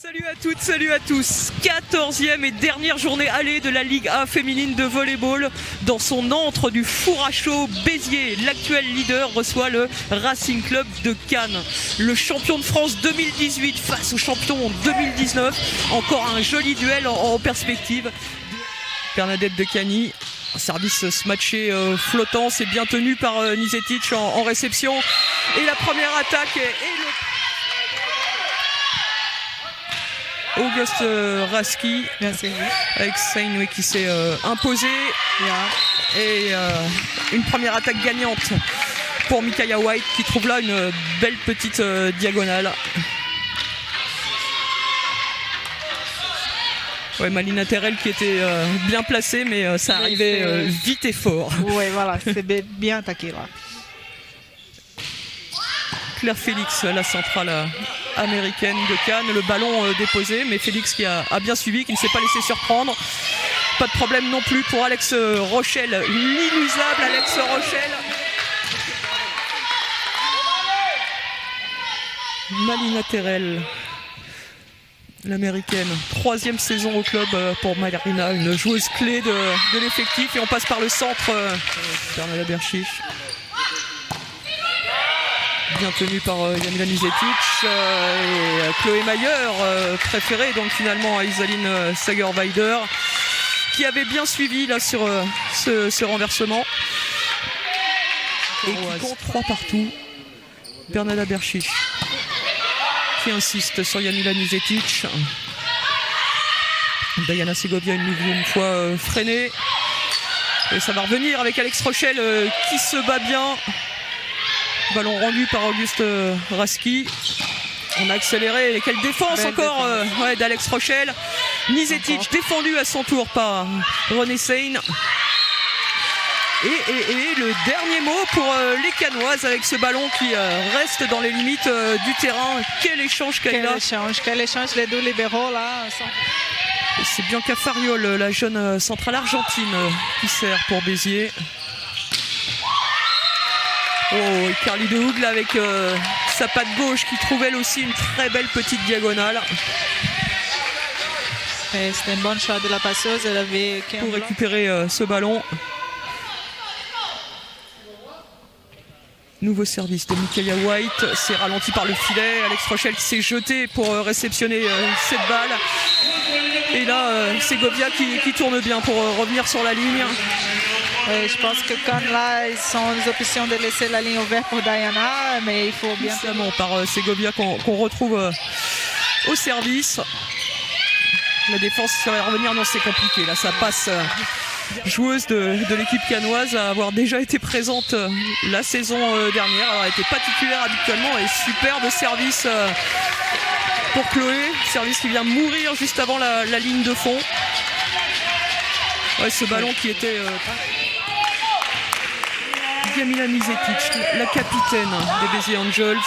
Salut à toutes, salut à tous. 14e et dernière journée allée de la Ligue A féminine de volleyball. Dans son antre du four à chaud, Béziers, l'actuel leader, reçoit le Racing Club de Cannes. Le champion de France 2018 face au champion 2019. Encore un joli duel en perspective. Bernadette de Cani, un service smatché flottant, c'est bien tenu par Nizetic en réception. Et la première attaque est Auguste Raski avec Sainoué qui s'est imposé et une première attaque gagnante pour Micaiah White qui trouve là une belle petite diagonale. Ouais, Malina Terrell qui était bien placée mais ça arrivait vite et fort. Ouais, voilà, c'est bien attaqué là. Claire Félix, la centrale américaine de Cannes, le ballon déposé, mais Félix qui a bien suivi, qui ne s'est pas laissé surprendre. Pas de problème non plus pour Alex Rochelle, l'inusable Alex Rochelle. Malina Terrell, l'américaine, 3e saison au club pour Marina, une joueuse clé de l'effectif. Et on passe par le centre, Bernada Berchich. Bien tenu par Jamila Nizetic et Chloé Mayer, préférée donc finalement à Isaline Sager-Weider, qui avait bien suivi là sur ce renversement. Et qui compte 3 partout. Bernada Berchich qui insiste sur Jamila Nizetic. Diana Segovia une fois freinée. Et ça va revenir avec Alex Rochelle qui se bat bien. Ballon rendu par Auguste Raski. On a accéléré. Et quelle défense encore d'Alex Rochelle. Nizetic défendu à son tour par René Sein. Et le dernier mot pour les Canoises avec ce ballon qui reste dans les limites du terrain. Quel échange qu'elle a. Quel échange les deux libéraux là. C'est Bianca Fariol, la jeune centrale argentine qui sert pour Béziers. Oh, et Carly de Hoogle avec sa patte gauche qui trouve elle aussi une très belle petite diagonale. C'était un bon choix de la passeuse. Elle avait pour récupérer ce ballon. Nouveau service de Micaiah White. C'est ralenti par le filet. Alex Rochelle qui s'est jeté pour réceptionner cette balle. Et là, Segovia qui tourne bien pour revenir sur la ligne. Oui, je pense que comme là, ils sont les options de laisser la ligne ouverte pour Diana, mais il faut bien... Notamment par Segovia qu'on retrouve au service. La défense, ça va revenir, non c'est compliqué. Là, ça passe joueuse de l'équipe canoise à avoir déjà été présente la saison dernière. Alors, elle n'était pas titulaire habituellement et superbe service pour Chloé. Service qui vient mourir juste avant la ligne de fond. Ouais, ce ballon qui était... Jamila Nizetic, la capitaine des Béziers Angels.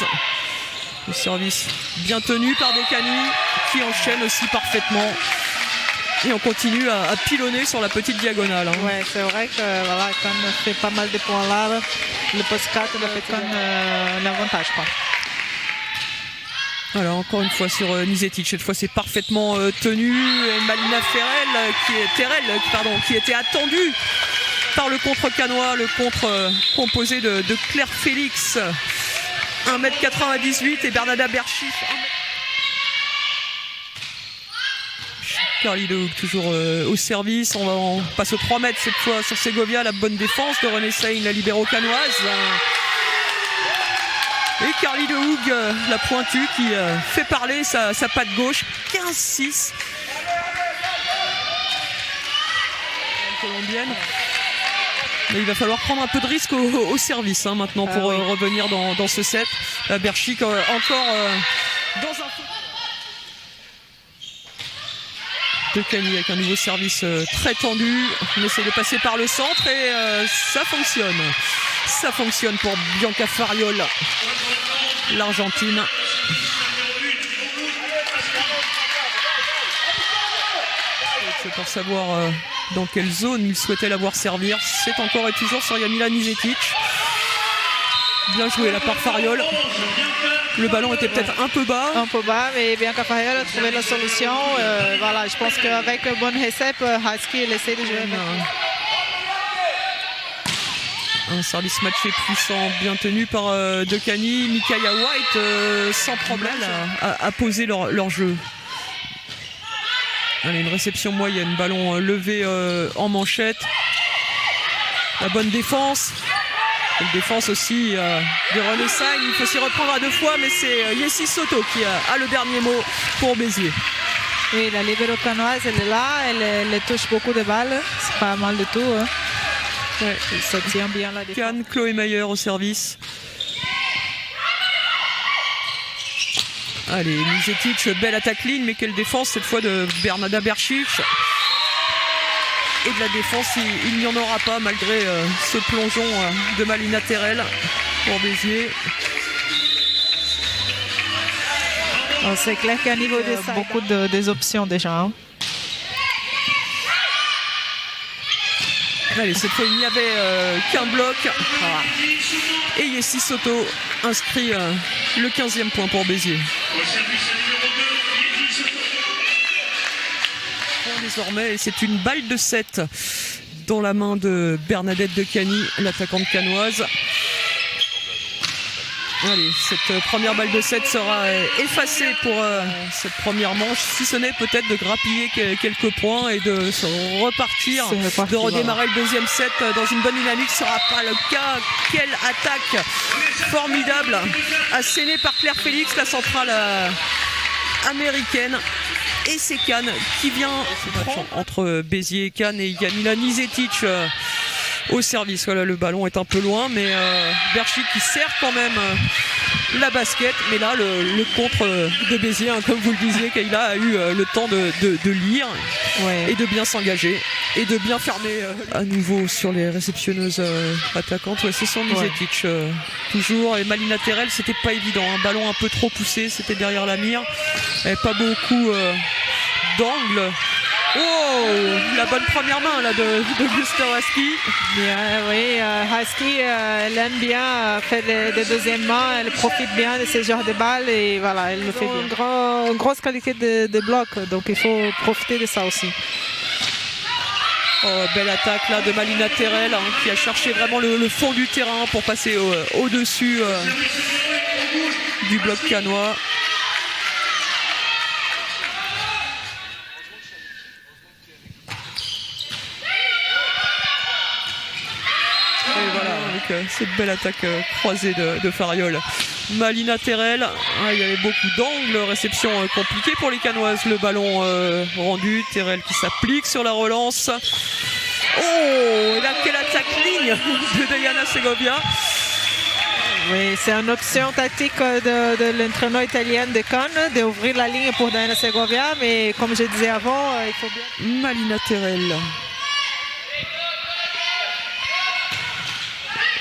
Le service bien tenu par Decani qui enchaîne aussi parfaitement. Et on continue à pilonner sur la petite diagonale. Ouais, c'est vrai que voilà, quand on fait pas mal de points là, le post 4 va faire comme l'avantage. Voilà, encore une fois sur Nizetic. Cette fois, c'est parfaitement tenu. Et Malina Terrell, qui était attendue par le contre canois, le contre composé de Claire Félix, 1m98 et Bernada Berchich. Carly de Hoogle toujours au service. On passe aux 3 mètres cette fois sur Segovia, la bonne défense de René Sein, la libéro canoise. Et Carly de Hoogle, la pointue qui fait parler sa patte gauche, 15-6. Colombienne. Mais il va falloir prendre un peu de risque au service maintenant pour revenir dans ce set. Berchich encore dans un... De Cani avec un nouveau service très tendu. On essaie de passer par le centre et ça fonctionne. Ça fonctionne pour Bianca Fariol, l'Argentine. C'est pour savoir dans quelle zone il souhaitait la voir servir. C'est encore et toujours sur Jamila Nizetic. Bien joué la part Fariol. Le ballon était peut-être un peu bas. Un peu bas, mais Bianca Farriol a trouvé la solution. Voilà, je pense qu'avec un bon récep, Husky essaie de jouer avec. Un service matché puissant, bien tenu par Dekani. Micaiah White, sans problème, à poser leur jeu. Allez, une réception moyenne, ballon levé en manchette. La bonne défense. Une défense aussi de René Sagne. Il faut s'y reprendre à 2 fois, mais c'est Yessi Soto qui a le dernier mot pour Béziers. Oui, la libéro canoise, elle est là. Elle touche beaucoup de balles. C'est pas mal du tout. Hein. Ouais, ça tient bien la défense. Cannes, Chloé Mayer au service. Allez, Mizetic, belle attaque ligne, mais quelle défense cette fois de Bernada Berchic. Et de la défense, il n'y en aura pas malgré ce plongeon de Malina Terrell pour Béziers. C'est clair qu'à niveau de ça, beaucoup des options déjà. Hein. Allez, cette fois, il n'y avait qu'un bloc. Voilà. Et Yessi Soto inscrit le 15e point pour Béziers. Désormais, et c'est une balle de 7 dans la main de Bernadette Dekani, l'attaquante cannoise. Allez, cette première balle de 7 sera effacée pour cette première manche, si ce n'est peut-être de grappiller quelques points et de se repartir, de redémarrer le deuxième set dans une bonne dynamique. Ce ne sera pas le cas. Quelle attaque formidable, assénée par Claire Félix, la centrale américaine. Et c'est Cannes qui vient entre Béziers et Cannes, et Janila Nizetic au service. Voilà, le ballon est un peu loin, mais Berchic qui sert quand même la basket. Mais là, le contre de Béziers, hein, comme vous le disiez, Kayla a eu le temps de lire et de bien s'engager et de bien fermer à nouveau sur les réceptionneuses attaquantes. Ouais, c'est son Nizetic toujours. Et Malina Terrell, c'était pas évident. Un ballon un peu trop poussé, c'était derrière la mire. Et pas beaucoup d'angle. Oh, la bonne première main là de Guster Husky. Oui, Husky, elle aime bien faire des deuxièmes mains, elle profite bien de ce genre de balles et voilà, elle le fait bien. Une grosse qualité de bloc, donc il faut profiter de ça aussi. Oh, belle attaque là de Malina Terrell, hein, qui a cherché vraiment le fond du terrain pour passer au-dessus du bloc cannois. Et voilà, avec cette belle attaque croisée de Farriol. Malina Terrell, il y avait beaucoup d'angles, réception compliquée pour les Cannoises. Le ballon rendu, Terrell qui s'applique sur la relance. Oh, et là quelle attaque ligne de Diana Segovia. Oui, c'est une option tactique de l'entraîneur italien de Cannes d'ouvrir la ligne pour Diana Segovia, mais comme je disais avant, il faut bien... Malina Terrell.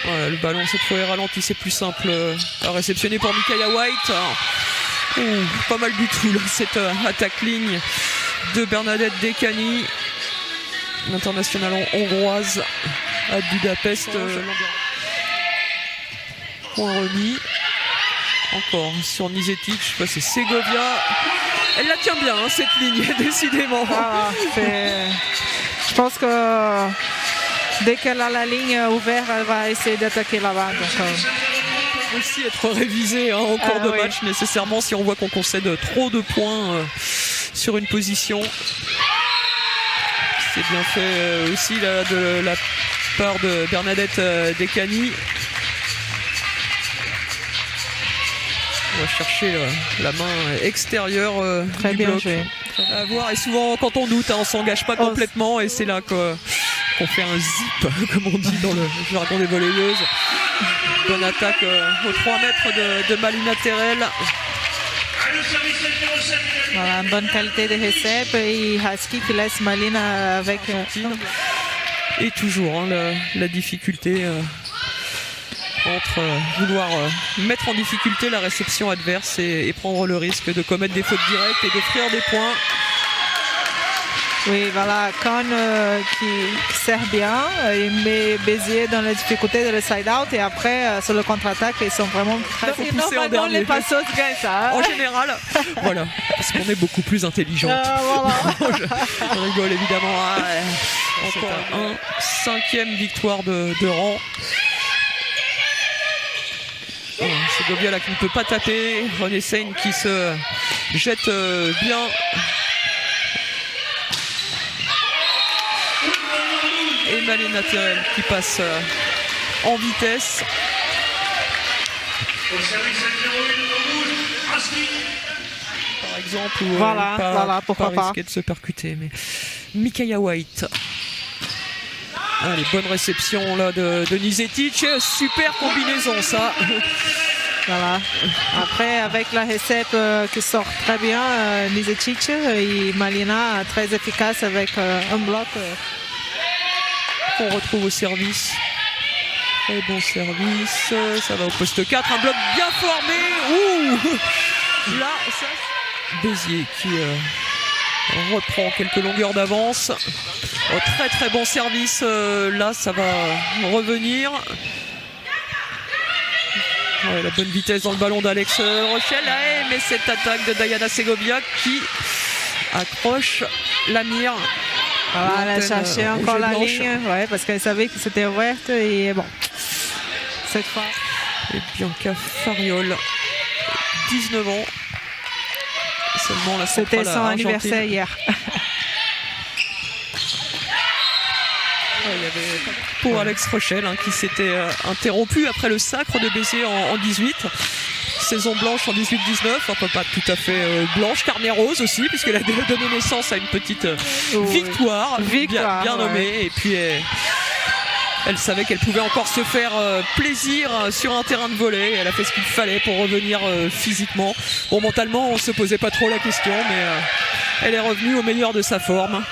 Voilà, le ballon cette fois est ralenti, c'est plus simple à réceptionner pour Micaiah White. Pas mal du tout là, cette attaque ligne de Bernadette Dekani, l'internationale hongroise à Budapest. Point remis. Encore sur Nizetic, je sais pas, c'est Segovia. Elle la tient bien, hein, cette ligne, décidément. Je pense que dès qu'elle a la ligne ouverte, elle va essayer d'attaquer là-bas. Aussi être révisé en cours de match nécessairement si on voit qu'on concède trop de points sur une position. C'est bien fait aussi là, de la part de Bernadette Dekani. On va chercher la main extérieure Très du bien bloc. Joué. À voir, et souvent quand on doute, on s'engage pas complètement et c'est là qu'on fait un zip, comme on dit dans le jargon des volleyeuses. Bonne attaque aux 3 mètres de Malina Terrell. Voilà, une bonne qualité de récep et Husky qui laisse Malina avec... Et toujours hein, la difficulté entre vouloir mettre en difficulté la réception adverse et prendre le risque de commettre des fautes directes et d'offrir des points. Oui, voilà, Kahn qui sert bien, il met Béziers dans la difficulté de le side-out et après, sur le contre-attaque, ils sont vraiment très poussés en dernier. Les passeuses gagnent ça. En général, voilà, parce qu'on est beaucoup plus intelligente. Voilà. Je rigole évidemment. Encore un 5e victoire de rang. Segovia là qui ne peut pas taper. René Seigne qui se jette bien. Et Malena Terrell qui passe en vitesse. Par exemple, ou voilà, pourquoi pas risquer de se percuter. Mais Micaiah White. Allez, bonne réception là de Nizetic. Super combinaison ça. Voilà. Après, avec la recette qui sort très bien, Nizetic et Malina très efficace avec un bloc. Qu'on retrouve au service. Très bon service. Ça va au poste 4. Un bloc bien formé. Ouh là, ça. Béziers qui reprend quelques longueurs d'avance. Très très bon service. Là, ça va revenir. Ouais, la bonne vitesse dans le ballon d'Alex Rochelle. Mais cette attaque de Diana Segovia qui accroche la mire. Voilà, elle a cherché encore la ligne, ouais, parce qu'elle savait que c'était ouverte et bon, cette fois. Et Bianca Fariol, 19 ans. Seulement la C'était son anniversaire hier. Il y avait pour Alex Rochelle qui s'était interrompu après le sacre de Béziers en 18. Saison blanche en 18-19, enfin pas tout à fait blanche, carnet rose aussi, puisqu'elle a donné naissance à une petite victoire bien nommée. Et puis elle savait qu'elle pouvait encore se faire plaisir sur un terrain de volley. Elle a fait ce qu'il fallait pour revenir physiquement. Bon, mentalement, on ne se posait pas trop la question, mais elle est revenue au meilleur de sa forme.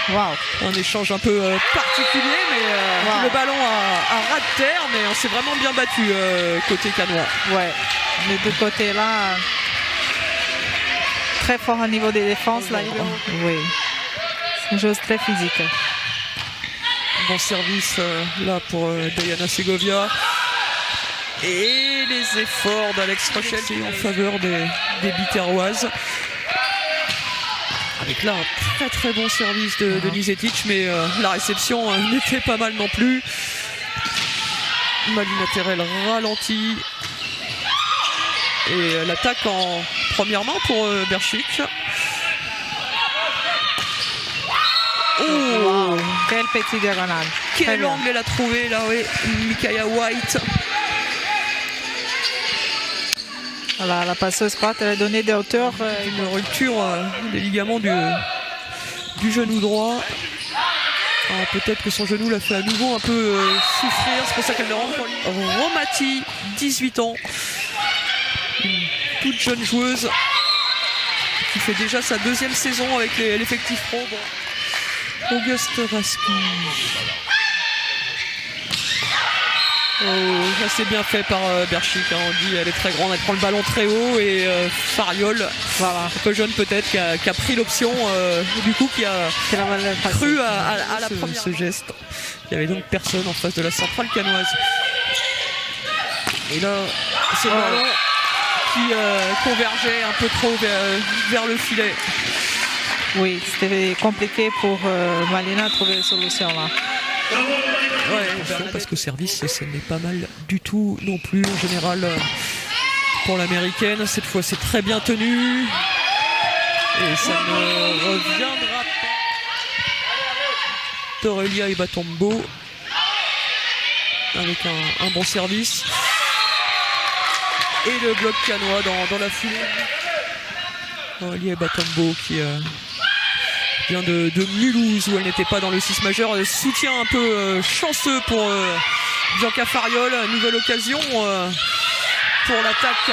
Wow. Un échange un peu particulier, mais le ballon a ras de terre, mais on s'est vraiment bien battu côté canois. Ouais, les deux côtés là, très fort au niveau des défenses. Là, oui, c'est une chose très physique. Bon service là pour Diana Segovia. Et les efforts d'Alex Rochelle en faveur des Biterroises. Avec là un très très bon service de Nizetic, mais la réception n'était pas mal non plus. Malina Terrell ralentit. Et l'attaque en première main pour Berchik. Wow, quel petit diagonale. Quel angle elle a trouvé là, oui. Micaiah White. Voilà, la passeuse droite, elle a donné des hauteurs. Une rupture des ligaments du genou droit. Peut-être que son genou l'a fait à nouveau un peu souffrir. C'est pour ça qu'elle le rentre. Romati, 18 ans. Une toute jeune joueuse qui fait déjà sa 2e saison avec l'effectif pro. Bon. Auguste Rasky. Ça c'est bien fait par Berchik, on dit elle est très grande, elle prend le ballon très haut et Fariol, voilà, un peu jeune peut-être, qui a pris l'option du coup qui a cru à la première ce geste. Il y avait donc personne en face de la centrale canoise. Et là, ce ballon qui convergeait un peu trop vers le filet. Oui, c'était compliqué pour Malina de trouver une solution là. Ouais, parce que service, ça n'est pas mal du tout non plus en général pour l'américaine. Cette fois, c'est très bien tenu et ça ne reviendra pas. Torelia et Batombo avec un bon service et le bloc canois dans la foulée. Torelia et Batombo qui vient de Mulhouse où elle n'était pas dans le 6 majeur. Soutien un peu chanceux pour Bianca Fariol. Nouvelle occasion pour l'attaque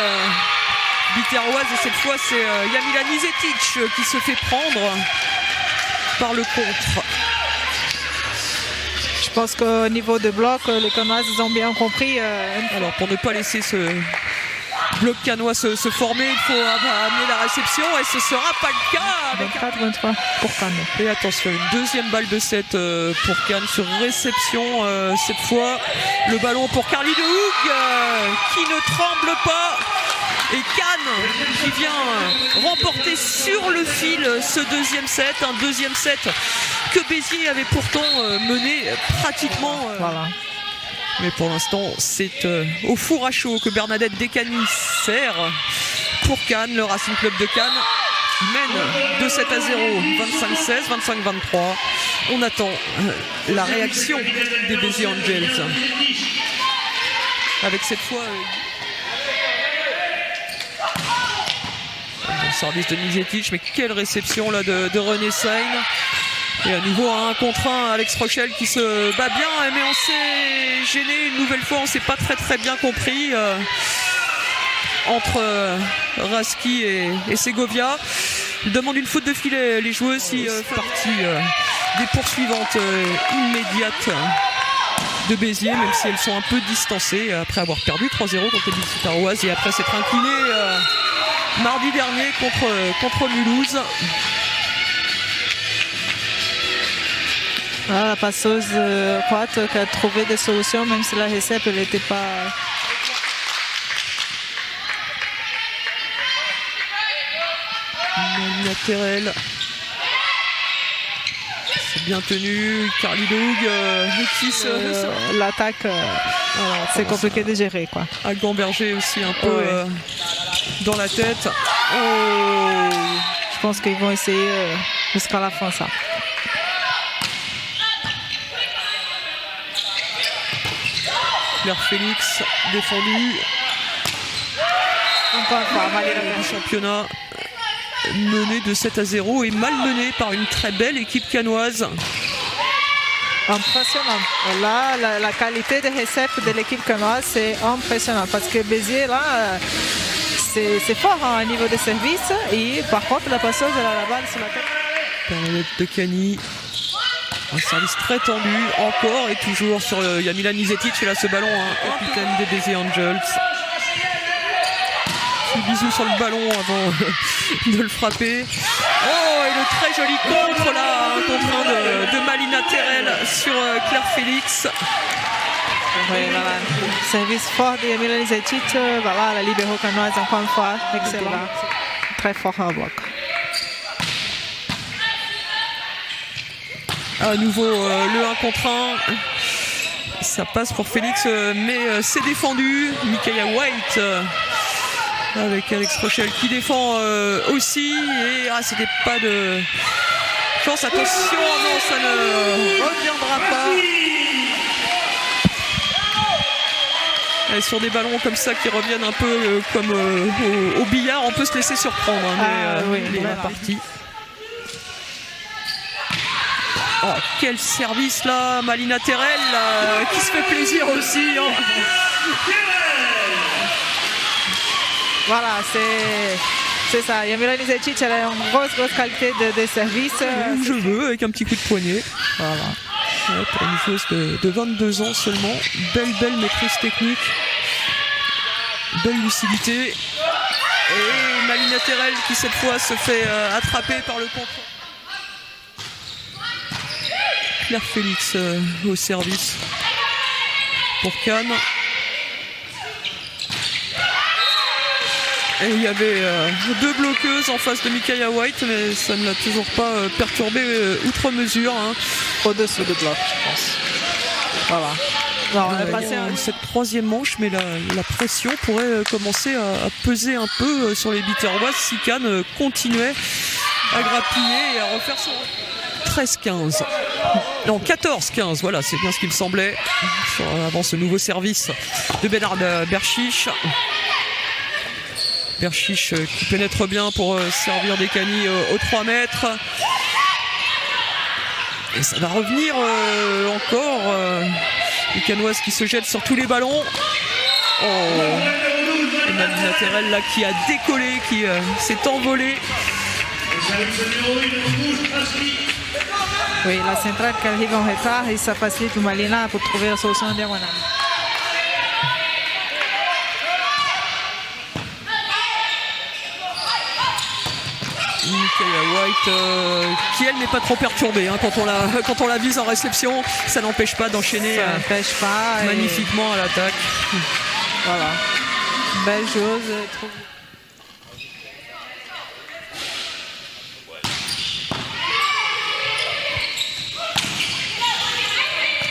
biterroise. Et cette fois, c'est Yamila Nizetic qui se fait prendre par le contre. Je pense qu'au niveau de bloc, les Canoises ont bien compris. Alors, pour ne pas laisser se bloc canois se former, il faut amener la réception et ce sera pas le cas avec 24-23 pour Cannes. Et attention, une deuxième balle de 7 pour Cannes sur réception cette fois. Le ballon pour Carly de Hoog qui ne tremble pas. Et Cannes qui vient remporter sur le fil ce deuxième set. Un deuxième set que Béziers avait pourtant mené pratiquement. Voilà. Mais pour l'instant, c'est au four à chaud que Bernadette Descani sert pour Cannes. Le Racing Club de Cannes mène 2-7-0, 25-16, 25-23. On attend la réaction des Béziers Angels. Avec cette fois... service de Nijetic, mais quelle réception là de René Sain. Et à nouveau un contre 1, Alex Rochelle qui se bat bien, mais on s'est gêné une nouvelle fois, on s'est pas très bien compris entre Raski et Segovia. Il demande une faute de filet, les joueuses si partie des poursuivantes immédiates de Béziers, même si elles sont un peu distancées après avoir perdu 3-0 contre les Bicitaroises et après s'être inclinées mardi dernier contre Mulhouse. Voilà, la passeuse croate qui a trouvé des solutions, même si la récepte n'était pas... Latéral. C'est bien tenu. Carly Doug. L'attaque, c'est compliqué de gérer, quoi. À Gamberger aussi un peu dans la tête. Oh. Je pense qu'ils vont essayer jusqu'à la fin ça. Claire Félix défendu. Encore une fois, le championnat mené de 7-0 et malmené par une très belle équipe cannoise. Impressionnant. Là, la qualité des réceptes de l'équipe cannoise, c'est impressionnant parce que Béziers, là, c'est fort au niveau des services et par contre, la passeuse, elle a la balle sur la tête. Bernadette Descani. Un service très tendu, encore et toujours sur il y a Milan Nizetic, là ce ballon, capitaine des Béziers Angels. Petit bisou sur le ballon avant de le frapper. Oh, et le très joli contre là, un contre 1 de Malina Terrell sur Claire Félix. Oui, voilà. Service fort de Milan Nizetic, voilà, la libéro cannoise encore une fois, excellent. Très fort en bloc. À nouveau le 1 contre 1. Ça passe pour Félix, mais c'est défendu. Micaiah White avec Alex Rochelle qui défend aussi. Et c'était pas de chance. Attention, non, ça ne reviendra pas. Et sur des ballons comme ça qui reviennent un peu comme au billard, on peut se laisser surprendre. Mais il est parti. Oh, quel service là, Malina Terrell qui se fait plaisir aussi. Hein. Voilà, c'est ça. Yamila Nizetic, elle a une grosse qualité de service. Je veux, avec un petit coup de poignet. Voilà. Ouais, pour une joueuse de 22 ans seulement. Belle maîtrise technique. Belle lucidité. Et Malina Terrell qui cette fois se fait attraper par le contre. Claire Félix au service pour Cannes. Et il y avait deux bloqueuses en face de Micaiah White, mais ça ne l'a toujours pas perturbé outre mesure. Hein. Au-dessous de bloc, je pense. Voilà. Non, on est passé cette troisième manche, mais la pression pourrait commencer à peser un peu sur les Biterroises si Cannes continuait à grappiller et à refaire son 13-15. Non, 14-15, voilà, c'est bien ce qu'il me semblait. Avant ce nouveau service de Bernard Berchiche. Berchiche qui pénètre bien pour servir Descani aux 3 mètres. Et ça va revenir encore. Les Cannoises qui se jettent sur tous les ballons. Oh, et Malina Terrell là qui a décollé, qui s'est envolé. Oui, la centrale qui arrive en retard et ça facilite pour Malina pour trouver la solution en diagonale. Micaiah White qui elle n'est pas trop perturbée hein, quand on la vise en réception, ça n'empêche pas d'enchaîner magnifiquement à l'attaque. Voilà, belle chose.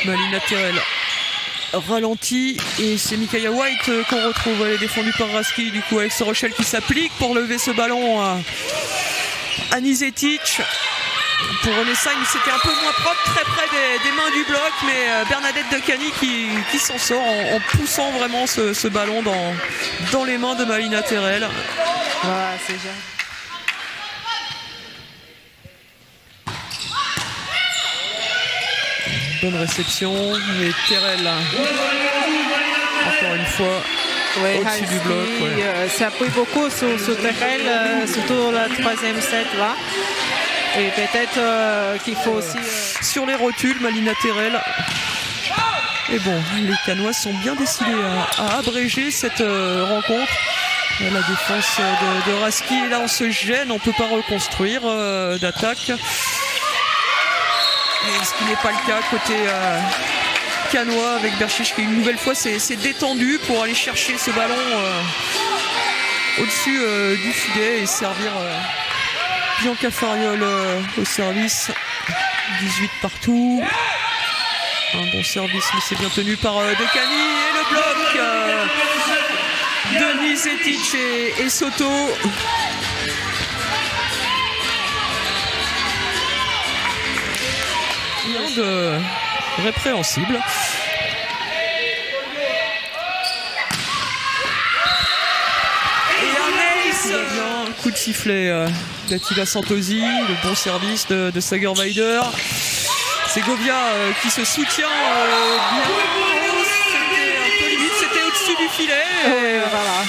Malina Terrell ralenti et c'est Micaiah White qu'on retrouve. Elle est défendue par Raski, du coup Alex Rochelle qui s'applique pour lever ce ballon à Nizetic. Pour René Sainz, c'était un peu moins propre, très près des mains du bloc, mais Bernadette Decani qui s'en sort en poussant vraiment ce ballon dans les mains de Malina Terrell. Voilà, c'est génial. Bonne réception, mais Terrell encore une fois au-dessus du bloc. S'appuie beaucoup sur Terrell, surtout la troisième set là. Et peut-être qu'il faut aussi... Sur les rotules, Malina Terrell. Et bon, les Canois sont bien décidés à abréger cette rencontre. La défense de Raski, et là on se gêne, on ne peut pas reconstruire d'attaque. Ce qui n'est pas le cas côté Canois, avec Berchiche qui une nouvelle fois s'est détendu pour aller chercher ce ballon au-dessus du filet et servir Bianca Fariol au service. 18 partout. Un bon service, mais c'est bien tenu par Decani. Et le bloc de Nizetic et Soto. Rien de répréhensible. Un coup de sifflet d'Attila Santosi, le bon service de Sager Weider. Segovia qui se soutient bien. C'était un peu limite, c'était au-dessus du filet. Voilà.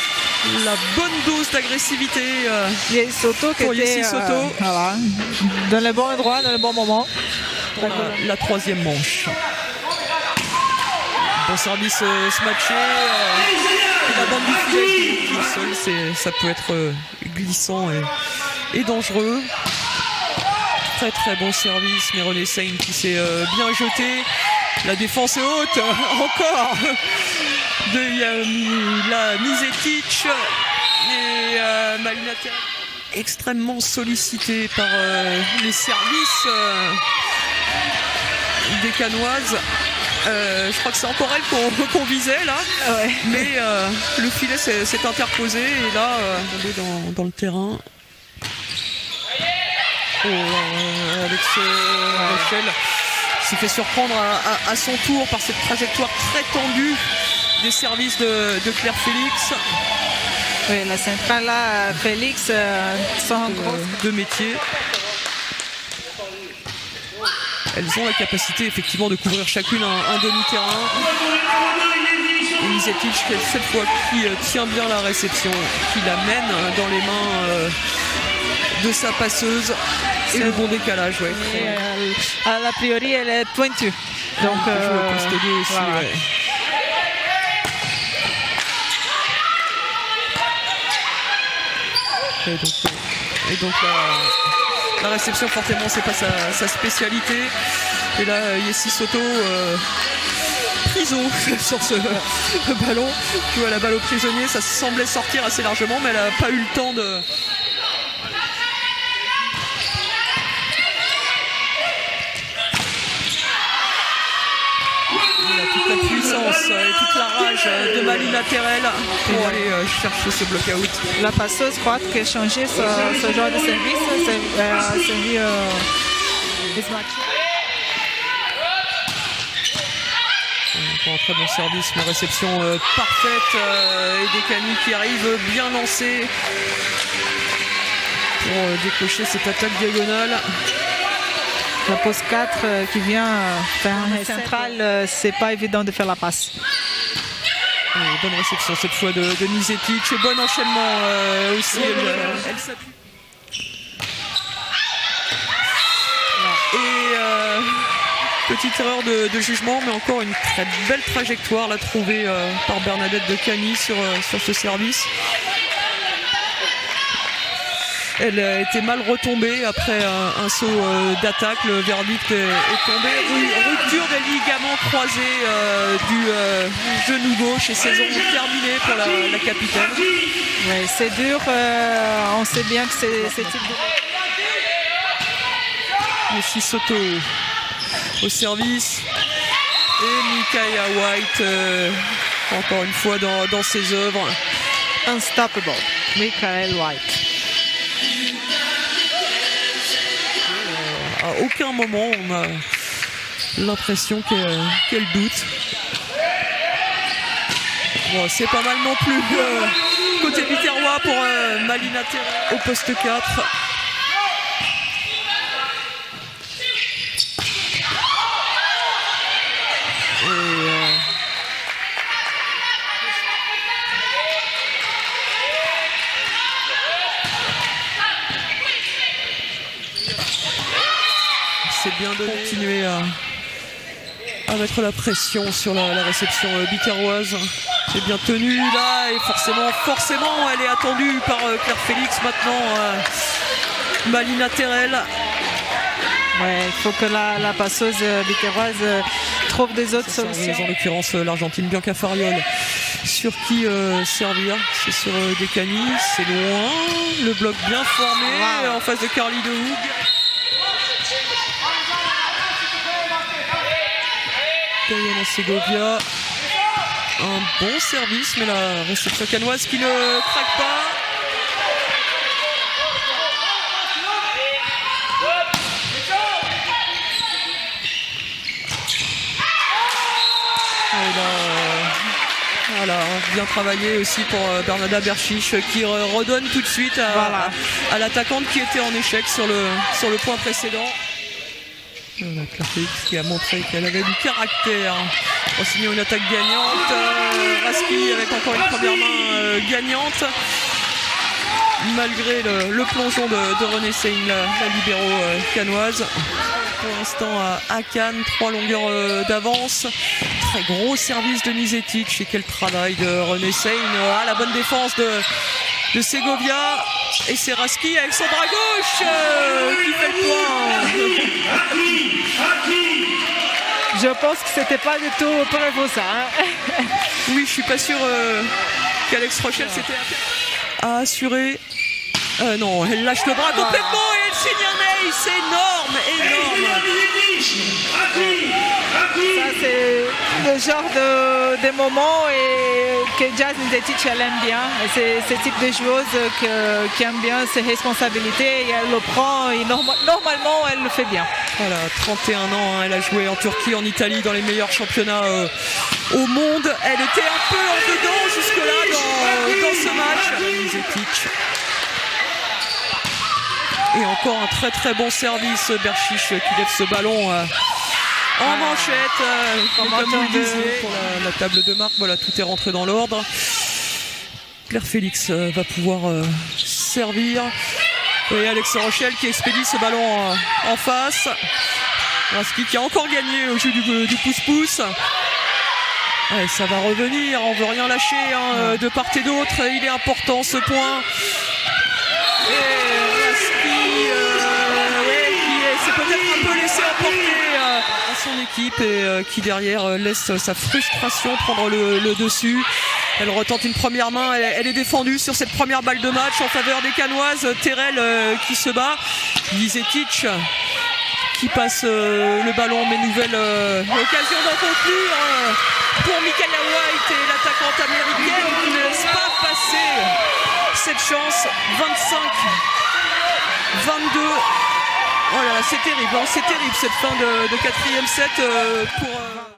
La bonne dose d'agressivité pour Yessi Soto. Voilà. Dans le bon endroit, dans le bon moment. La troisième manche. Bon service smatché. La bande du filet qui est seule, ça peut être glissant et dangereux. Très très bon service, mais René Sainz qui s'est bien jeté. La défense est haute, encore de la Nizetic et Malina Terrell extrêmement sollicité par les services des Canoises. Je crois que c'est encore elle qu'on visait là, mais le filet s'est interposé et là on est dans le terrain. Alex Rochelle s'est fait surprendre à son tour par cette trajectoire très tendue des services de Claire Félix. Oui, la centrale là, Félix, sans de métier. Elles ont la capacité effectivement de couvrir chacune un demi-terrain. Et Nizetic, cette fois, qui tient bien la réception, qui la mène dans les mains de sa passeuse. Et le bon décalage, ouais. A priori, elle est pointue. Donc, poste 2 aussi, voilà. Ouais. Et donc la réception, forcément, c'est pas sa spécialité. Et là, Yessi Soto prison sur ce ballon. Tu vois, la balle au prisonnier, ça semblait sortir assez largement, mais elle n'a pas eu le temps de... Toute la puissance et toute la rage de Malina Terrell pour aller chercher ce block-out. La passeuse croate qui a changé ce genre de service, c'est servi encore un très bon service, une réception parfaite et Decani qui arrive bien lancé pour décrocher cette attaque diagonale. La pose 4 qui vient faire un central, c'est pas évident de faire la passe. Bonne réception cette fois de Nizetic et bon enchaînement aussi. Elle s'appuie. Et petite erreur de jugement, mais encore une très belle trajectoire la trouvée par Bernadette Decani sur ce service. Elle était mal retombée après un saut d'attaque. Le verdict est tombé. Rupture des ligaments croisés du genou gauche et saison terminée pour la capitaine. Ouais, c'est dur. On sait bien que c'est type de... Messi Soto au service. Et Micaiah White, encore une fois dans ses œuvres. Unstoppable. Michael White. À aucun moment on a l'impression qu'elle doute. Bon, c'est pas mal non plus côté biterrois pour Malina Terrell au poste 4. C'est bien de continuer à mettre la pression sur la réception biterroise. C'est bien tenu là et forcément elle est attendue par Claire Félix maintenant. Malina Terrell. Ouais, il faut que la passeuse biterroise trouve des autres solutions. En l'occurrence l'Argentine Bianca Fariol. Sur qui servir? C'est sur Decani, c'est loin. Le bloc bien formé en face de Carly de Hoog. Diana Segovia, un bon service, mais la réception canoise qui ne craque pas. Et là, voilà, bien travaillé aussi pour Bernada Berchiche qui redonne tout de suite à l'attaquante qui était en échec sur le point précédent. Claire Félix qui a montré qu'elle avait du caractère pour signer une attaque gagnante. Raski avec encore une première main gagnante. Malgré le plongeon de René Seigne, la libéro canoise. Pour l'instant à Cannes, 3 longueurs d'avance. Très gros service de Nizetic et quel travail de René Seigne. La bonne défense de Segovia. Et c'est Raski avec son bras gauche qui fait le point. Je pense que c'était pas du tout prévu ça. Hein. Oui, je suis pas sûr qu'Alex Rochelle s'était assuré. Non, elle lâche le bras complètement et elle signe un ace. C'est énorme. Ça c'est le genre de moments que Jazz Nizetic elle aime bien. C'est ce type de joueuse qui aime bien ses responsabilités et elle le prend et normalement elle le fait bien. Voilà, 31 ans, elle a joué en Turquie, en Italie, dans les meilleurs championnats au monde. Elle était un peu en dedans jusque-là dans ce match. Nizetic. Et encore un très très bon service, Berchiche qui lève ce ballon en manchette, comme vous le disiez, pour la table de marque. Voilà, tout est rentré dans l'ordre. Claire Félix va pouvoir servir. Et Alex Rochelle qui expédie ce ballon en face. Raski qui a encore gagné au jeu du pouce-pouce. Ouais, ça va revenir, on veut rien lâcher de part et d'autre. Il est important ce point. Et Raski qui s'est peut-être un peu laissé emporter à son équipe et qui derrière laisse sa frustration prendre le dessus. Elle retente une première main, elle est défendue sur cette première balle de match en faveur des Canoises. Terrell qui se bat. Nizetic qui passe le ballon, mais nouvelle occasion d'en conclure pour Micaiah White et l'attaquante américaine qui ne laisse pas passer cette chance. 25-22. Oh là là, c'est terrible cette fin de quatrième set pour...